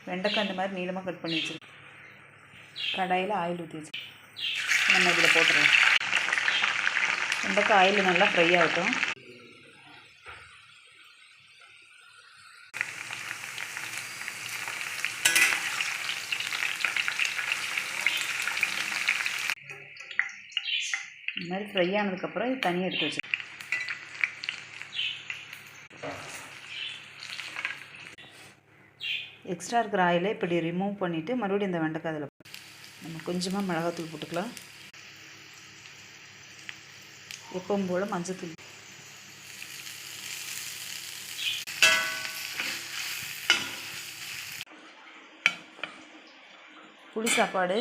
வெண்டைக்காய் இந்த மாதிரி நீளமாக கட் பண்ணி வச்சுருக்கேன். கடாயில் ஆயில் ஊற்றி வச்சு நம்ம இதில் போட்டுருவோம். வெண்டைக்காய் ஆயில் நல்லா ஃப்ரை ஆகட்டும். இந்த மாதிரி ஃப்ரை ஆனதுக்கப்புறம் இது தனியாக எடுத்து வச்சு எக்ஸ்ட்ரா இருக்கிற ஆயிலை இப்படி ரிமூவ் பண்ணிவிட்டு மறுபடியும் இந்த வெண்டைக்காய் அதில் நம்ம கொஞ்சமாக மிளகாத்தூள் போட்டுக்கலாம். எப்பவும் போல் மஞ்சத்தூள், புளி சாப்பாடு